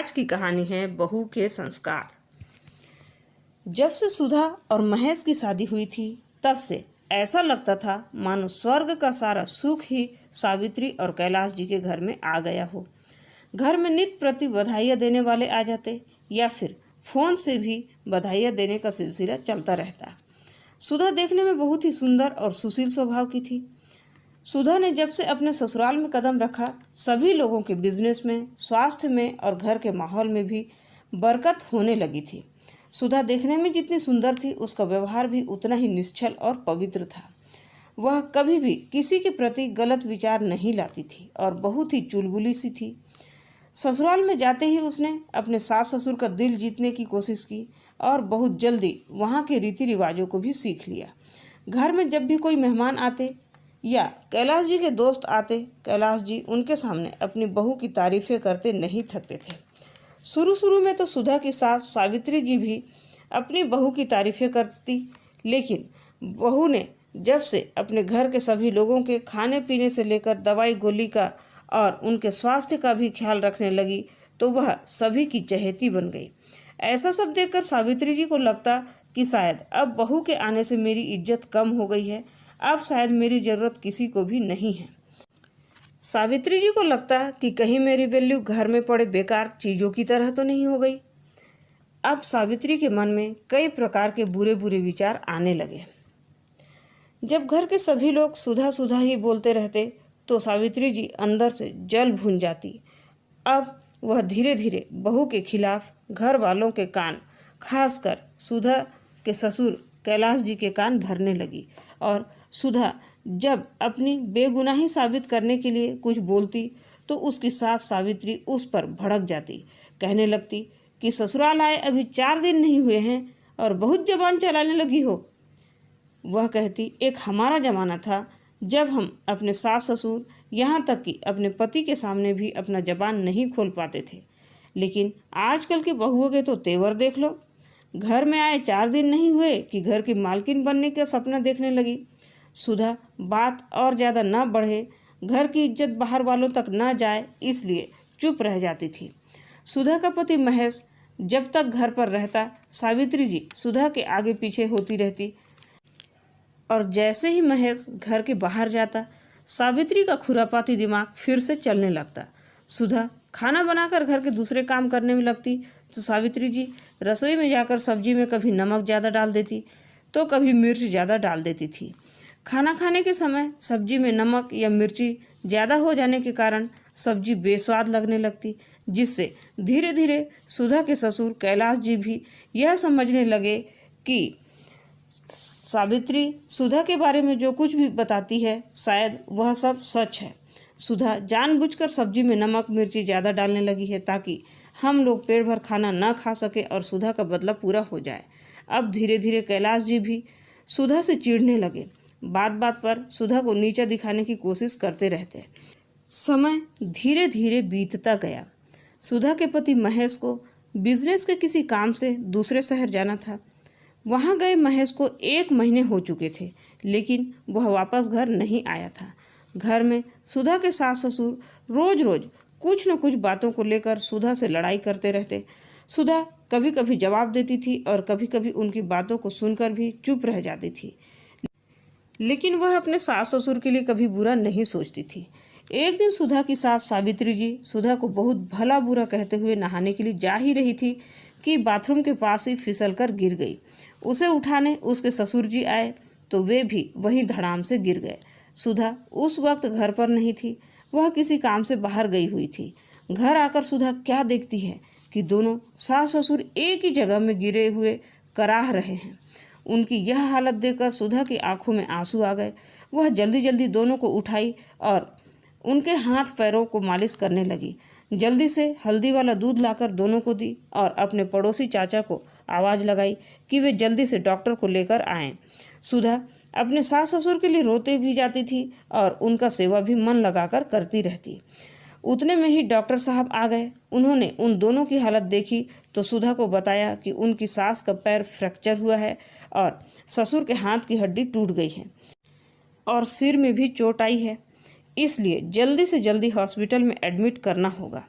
आज की कहानी है बहू के संस्कार। जब से सुधा और महेश की शादी हुई थी तब से ऐसा लगता था मानो स्वर्ग का सारा सुख ही सावित्री और कैलाश जी के घर में आ गया हो। घर में नित्य प्रति बधाइयाँ देने वाले आ जाते या फिर फोन से भी बधाइयाँ देने का सिलसिला चलता रहता। सुधा देखने में बहुत ही सुंदर और सुशील स्वभाव की थी। सुधा ने जब से अपने ससुराल में कदम रखा, सभी लोगों के बिजनेस में, स्वास्थ्य में और घर के माहौल में भी बरकत होने लगी थी। सुधा देखने में जितनी सुंदर थी, उसका व्यवहार भी उतना ही निश्चल और पवित्र था। वह कभी भी किसी के प्रति गलत विचार नहीं लाती थी और बहुत ही चुलबुली सी थी। ससुराल में जाते ही उसने अपने सास ससुर का दिल जीतने की कोशिश की और बहुत जल्दी वहाँ के रीति रिवाजों को भी सीख लिया। घर में जब भी कोई मेहमान आते या कैलाश जी के दोस्त आते, कैलाश जी उनके सामने अपनी बहू की तारीफें करते नहीं थकते थे। शुरू में तो सुधा की सास सावित्री जी भी अपनी बहू की तारीफें करती, लेकिन बहू ने जब से अपने घर के सभी लोगों के खाने पीने से लेकर दवाई गोली का और उनके स्वास्थ्य का भी ख्याल रखने लगी तो वह सभी की चहेती बन गई। ऐसा सब देखकर सावित्री जी को लगता कि शायद अब बहू के आने से मेरी इज्जत कम हो गई है, अब शायद मेरी ज़रूरत किसी को भी नहीं है। सावित्री जी को लगता कि कहीं मेरी वैल्यू घर में पड़े बेकार चीज़ों की तरह तो नहीं हो गई। अब सावित्री के मन में कई प्रकार के बुरे बुरे विचार आने लगे। जब घर के सभी लोग सुधा सुधा ही बोलते रहते तो सावित्री जी अंदर से जल भून जाती। अब वह धीरे धीरे बहू के खिलाफ घर वालों के कान, खासकर सुधा के ससुर कैलाश जी के कान भरने लगी और सुधा जब अपनी बेगुनाही साबित करने के लिए कुछ बोलती तो उसकी सास सावित्री उस पर भड़क जाती। कहने लगती कि ससुराल आए अभी 4 दिन नहीं हुए हैं और बहुत जबान चलाने लगी हो। वह कहती, एक हमारा ज़माना था जब हम अपने सास ससुर, यहाँ तक कि अपने पति के सामने भी अपना जबान नहीं खोल पाते थे, लेकिन आजकल की बहुओं के तो तेवर देख लो। घर में आए 4 दिन नहीं हुए कि घर की मालकिन बनने का सपना देखने लगी। सुधा बात और ज़्यादा न बढ़े, घर की इज्जत बाहर वालों तक न जाए, इसलिए चुप रह जाती थी। सुधा का पति महेश जब तक घर पर रहता, सावित्री जी सुधा के आगे पीछे होती रहती और जैसे ही महेश घर के बाहर जाता, सावित्री का खुरापाती दिमाग फिर से चलने लगता। सुधा खाना बनाकर घर के दूसरे काम करने में लगती तो सावित्री जी रसोई में जाकर सब्जी में कभी नमक ज़्यादा डाल देती तो कभी मिर्च ज़्यादा डाल देती थी। खाना खाने के समय सब्जी में नमक या मिर्ची ज़्यादा हो जाने के कारण सब्जी बेस्वाद लगने लगती, जिससे धीरे धीरे सुधा के ससुर कैलाश जी भी यह समझने लगे कि सावित्री सुधा के बारे में जो कुछ भी बताती है शायद वह सब सच है। सुधा जानबूझकर सब्जी में नमक मिर्ची ज़्यादा डालने लगी है ताकि हम लोग पेट भर खाना न खा सके और सुधा का बदला पूरा हो जाए। अब धीरे धीरे कैलाश जी भी सुधा से चिढ़ने लगे। बात बात पर सुधा को नीचा दिखाने की कोशिश करते रहते। समय धीरे धीरे बीतता गया। सुधा के पति महेश को बिजनेस के किसी काम से दूसरे शहर जाना था। वहां गए महेश को 1 महीने हो चुके थे, लेकिन वह वापस घर नहीं आया था। घर में सुधा के सास ससुर रोज रोज कुछ न कुछ बातों को लेकर सुधा से लड़ाई करते रहते। सुधा कभी कभी जवाब देती थी और कभी कभी उनकी बातों को सुनकर भी चुप रह जाती थी, लेकिन वह अपने सास ससुर के लिए कभी बुरा नहीं सोचती थी। एक दिन सुधा की सास सावित्री जी सुधा को बहुत भला बुरा कहते हुए नहाने के लिए जा ही रही थी कि बाथरूम के पास ही फिसलकर गिर गई। उसे उठाने उसके ससुर जी आए तो वे भी वहीं धड़ाम से गिर गए। सुधा उस वक्त घर पर नहीं थी, वह किसी काम से बाहर गई हुई थी। घर आकर सुधा क्या देखती है कि दोनों सास ससुर एक ही जगह में गिरे हुए कराह रहे हैं। उनकी यह हालत देखकर सुधा की आंखों में आंसू आ गए। वह जल्दी जल्दी दोनों को उठाई और उनके हाथ पैरों को मालिश करने लगी। जल्दी से हल्दी वाला दूध लाकर दोनों को दी और अपने पड़ोसी चाचा को आवाज़ लगाई कि वे जल्दी से डॉक्टर को लेकर आएं। सुधा अपने सास ससुर के लिए रोते भी जाती थी और उनका सेवा भी मन लगाकर करती रहती। उतने में ही डॉक्टर साहब आ गए। उन्होंने उन दोनों की हालत देखी तो सुधा को बताया कि उनकी सास का पैर फ्रैक्चर हुआ है और ससुर के हाथ की हड्डी टूट गई है और सिर में भी चोट आई है, इसलिए जल्दी से जल्दी हॉस्पिटल में एडमिट करना होगा।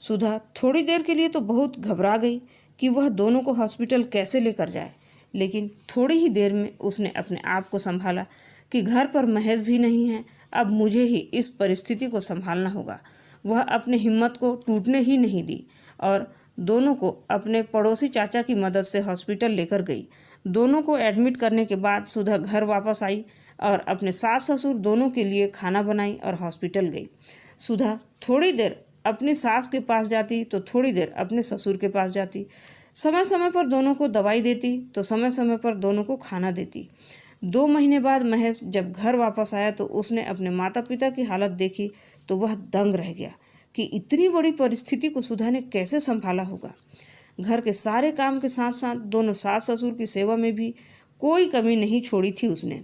सुधा थोड़ी देर के लिए तो बहुत घबरा गई कि वह दोनों को हॉस्पिटल कैसे लेकर जाए, लेकिन थोड़ी ही देर में उसने अपने आप को संभाला कि घर पर महेश भी नहीं है, अब मुझे ही इस परिस्थिति को संभालना होगा। वह अपने हिम्मत को टूटने ही नहीं दी और दोनों को अपने पड़ोसी चाचा की मदद से हॉस्पिटल लेकर गई। दोनों को एडमिट करने के बाद सुधा घर वापस आई और अपने सास ससुर दोनों के लिए खाना बनाई और हॉस्पिटल गई। सुधा थोड़ी देर अपनी सास के पास जाती तो थोड़ी देर अपने ससुर के पास जाती। समय समय पर दोनों को दवाई देती तो समय समय पर दोनों को खाना देती। 2 महीने बाद महेश जब घर वापस आया तो उसने अपने माता पिता की हालत देखी तो वह दंग रह गया कि इतनी बड़ी परिस्थिति को सुधा ने कैसे संभाला होगा। घर के सारे काम के साथ साथ दोनों सास ससुर की सेवा में भी कोई कमी नहीं छोड़ी थी उसने।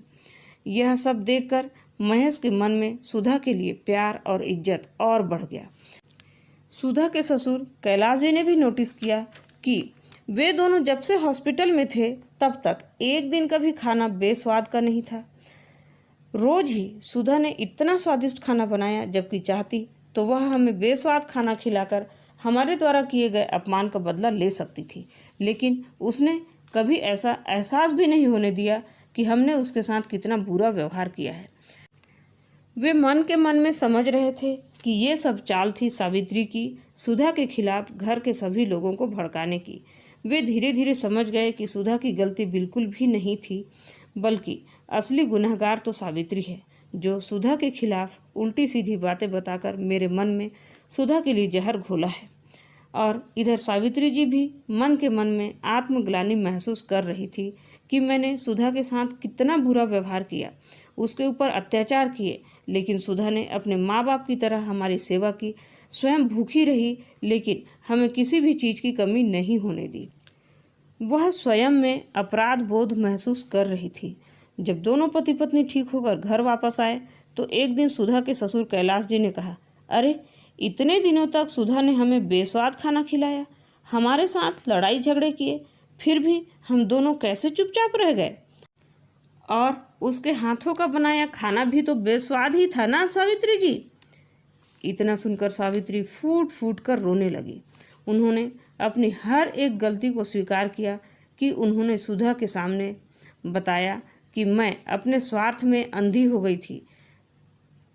यह सब देखकर महेश के मन में सुधा के लिए प्यार और इज्जत और बढ़ गया। सुधा के ससुर कैलाश जी ने भी नोटिस किया कि वे दोनों जब से हॉस्पिटल में थे तब तक एक दिन का भी खाना बेस्वाद का नहीं था। रोज ही सुधा ने इतना स्वादिष्ट खाना बनाया, जबकि चाहती तो वह हमें बेस्वाद खाना खिलाकर हमारे द्वारा किए गए अपमान का बदला ले सकती थी, लेकिन उसने कभी ऐसा एहसास भी नहीं होने दिया कि हमने उसके साथ कितना बुरा व्यवहार किया है। वे मन के मन में समझ रहे थे कि ये सब चाल थी सावित्री की सुधा के खिलाफ घर के सभी लोगों को भड़काने की। वे धीरे धीरे समझ गए कि सुधा की गलती बिल्कुल भी नहीं थी, बल्कि असली गुनहगार तो सावित्री है, जो सुधा के खिलाफ उल्टी सीधी बातें बताकर मेरे मन में सुधा के लिए जहर घोला है। और इधर सावित्री जी भी मन के मन में आत्मग्लानि महसूस कर रही थी कि मैंने सुधा के साथ कितना बुरा व्यवहार किया, उसके ऊपर अत्याचार किए, लेकिन सुधा ने अपने माँ बाप की तरह हमारी सेवा की, स्वयं भूखी रही, लेकिन हमें किसी भी चीज़ की कमी नहीं होने दी। वह स्वयं में अपराध बोध महसूस कर रही थी। जब दोनों पति पत्नी ठीक होकर घर वापस आए तो एक दिन सुधा के ससुर कैलाश जी ने कहा, अरे इतने दिनों तक सुधा ने हमें बेस्वाद खाना खिलाया, हमारे साथ लड़ाई झगड़े किए, फिर भी हम दोनों कैसे चुपचाप रह गए? और उसके हाथों का बनाया खाना भी तो बेस्वाद ही था ना सावित्री जी। इतना सुनकर सावित्री फूट फूट कर रोने लगी। उन्होंने अपनी हर एक गलती को स्वीकार किया कि उन्होंने सुधा के सामने बताया कि मैं अपने स्वार्थ में अंधी हो गई थी,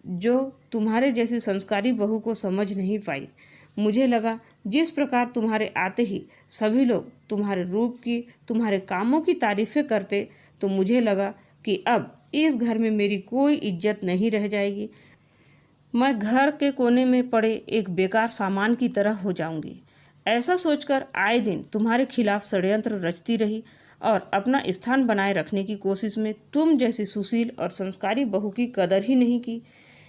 जो तुम्हारे जैसी संस्कारी बहू को समझ नहीं पाई। मुझे लगा जिस प्रकार तुम्हारे आते ही सभी लोग तुम्हारे रूप की, तुम्हारे कामों की तारीफें करते, तो मुझे लगा कि अब इस घर में मेरी कोई इज्जत नहीं रह जाएगी। मैं घर के कोने में पड़े एक बेकार सामान की तरह हो जाऊंगी। ऐसा सोचकर आए दिन तुम्हारे खिलाफ षड्यंत्र रचती रही और अपना स्थान बनाए रखने की कोशिश में तुम जैसी सुशील और संस्कारी बहू की कदर ही नहीं की।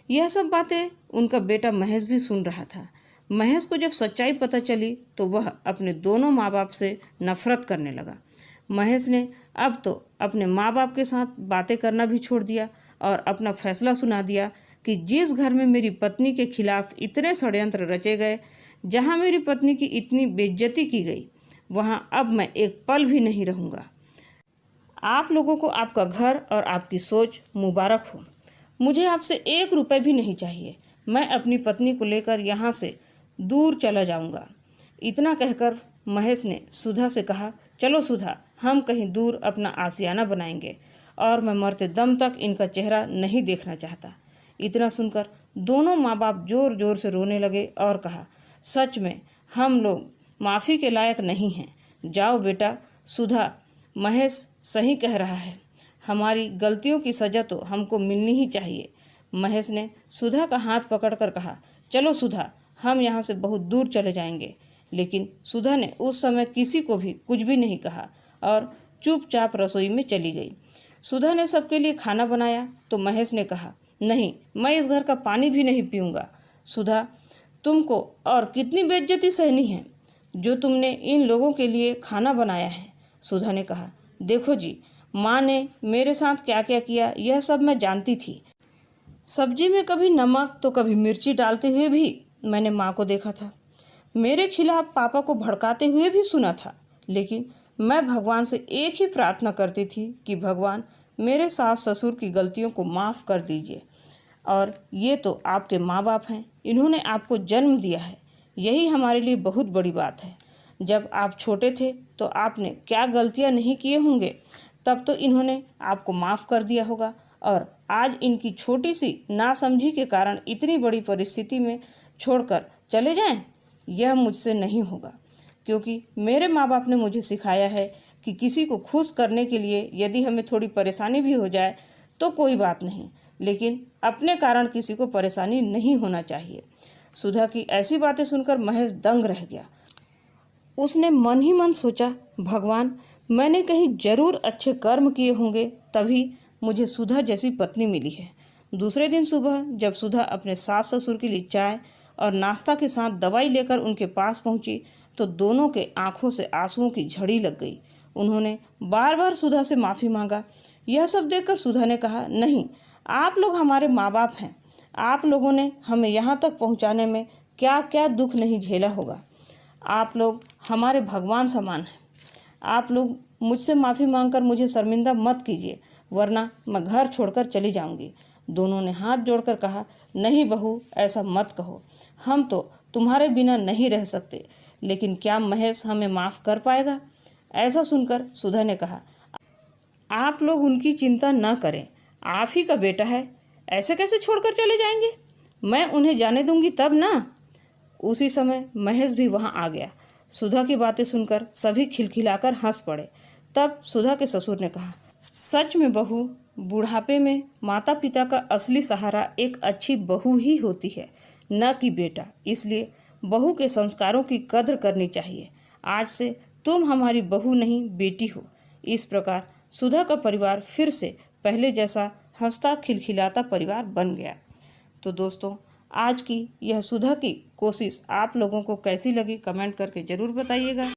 यह सब बातें उनका बेटा महेश भी सुन रहा था। महेश को जब सच्चाई पता चली तो वह अपने दोनों माँ बाप से नफरत करने लगा। महेश ने अब तो अपने माँ बाप के साथ बातें करना भी छोड़ दिया और अपना फैसला सुना दिया कि जिस घर में मेरी पत्नी के खिलाफ इतने षड्यंत्र रचे गए, जहाँ मेरी पत्नी की इतनी बेइज्जती की गई, वहाँ अब मैं एक पल भी नहीं रहूँगा। आप लोगों को आपका घर और आपकी सोच मुबारक हो। मुझे आपसे 1 रुपये भी नहीं चाहिए। मैं अपनी पत्नी को लेकर यहाँ से दूर चला जाऊँगा। इतना कहकर महेश ने सुधा से कहा, चलो सुधा, हम कहीं दूर अपना आशियाना बनाएंगे और मैं मरते दम तक इनका चेहरा नहीं देखना चाहता। इतना सुनकर दोनों माँ बाप जोर जोर से रोने लगे और कहा, सच में हम लोग माफ़ी के लायक नहीं हैं। जाओ बेटा। सुधा, महेश सही कह रहा है, हमारी गलतियों की सज़ा तो हमको मिलनी ही चाहिए। महेश ने सुधा का हाथ पकड़कर कहा, चलो सुधा, हम यहाँ से बहुत दूर चले जाएंगे। लेकिन सुधा ने उस समय किसी को भी कुछ भी नहीं कहा और चुपचाप रसोई में चली गई। सुधा ने सबके लिए खाना बनाया तो महेश ने कहा, नहीं, मैं इस घर का पानी भी नहीं पीऊँगा। सुधा, तुमको और कितनी बेइज्जती सहनी है जो तुमने इन लोगों के लिए खाना बनाया है। सुधा ने कहा, देखो जी, माँ ने मेरे साथ क्या क्या किया यह सब मैं जानती थी। सब्जी में कभी नमक तो कभी मिर्ची डालते हुए भी मैंने माँ को देखा था। मेरे खिलाफ पापा को भड़काते हुए भी सुना था। लेकिन मैं भगवान से एक ही प्रार्थना करती थी कि भगवान मेरे सास ससुर की गलतियों को माफ़ कर दीजिए। और ये तो आपके माँ बाप हैं, इन्होंने आपको जन्म दिया है, यही हमारे लिए बहुत बड़ी बात है। जब आप छोटे थे तो आपने क्या गलतियां नहीं किए होंगे, तब तो इन्होंने आपको माफ़ कर दिया होगा, और आज इनकी छोटी सी नासमझी के कारण इतनी बड़ी परिस्थिति में छोड़कर चले जाएं, यह मुझसे नहीं होगा। क्योंकि मेरे माँ बाप ने मुझे सिखाया है कि किसी को खुश करने के लिए यदि हमें थोड़ी परेशानी भी हो जाए तो कोई बात नहीं, लेकिन अपने कारण किसी को परेशानी नहीं होना चाहिए। सुधा की ऐसी बातें सुनकर महेश दंग रह गया। उसने मन ही मन सोचा, भगवान, मैंने कहीं जरूर अच्छे कर्म किए होंगे, तभी मुझे सुधा जैसी पत्नी मिली है। दूसरे दिन सुबह जब सुधा अपने सास ससुर के लिए चाय और नाश्ता के साथ दवाई लेकर उनके पास पहुंची तो दोनों के आंखों से आंसुओं की झड़ी लग गई। उन्होंने बार बार सुधा से माफ़ी मांगा। यह सब देखकर सुधा ने कहा, नहीं, आप लोग हमारे माँ बाप हैं। आप लोगों ने हमें यहाँ तक पहुँचाने में क्या क्या दुख नहीं झेला होगा। आप लोग हमारे भगवान समान हैं। आप लोग मुझसे माफ़ी मांगकर मुझे शर्मिंदा मत कीजिए, वरना मैं घर छोड़कर चली जाऊंगी। दोनों ने हाथ जोड़कर कहा, नहीं बहू, ऐसा मत कहो, हम तो तुम्हारे बिना नहीं रह सकते। लेकिन क्या महेश हमें माफ़ कर पाएगा? ऐसा सुनकर सुधा ने कहा, आप लोग उनकी चिंता न करें, आप ही का बेटा है, ऐसे कैसे छोड़कर चले जाएंगे? मैं उन्हें जाने दूंगी तब ना। उसी समय महेश भी वहां आ गया। सुधा की बातें सुनकर सभी खिलखिलाकर हंस पड़े। तब सुधा के ससुर ने कहा, सच में बहू, बुढ़ापे में माता पिता का असली सहारा एक अच्छी बहू ही होती है, न कि बेटा। इसलिए बहू के संस्कारों की कद्र करनी चाहिए। आज से तुम हमारी बहू नहीं, बेटी हो। इस प्रकार सुधा का परिवार फिर से पहले जैसा हंसता खिलखिलाता परिवार बन गया। तो दोस्तों, आज की यह सुधा की कोशिश आप लोगों को कैसी लगी, कमेंट करके ज़रूर बताइएगा।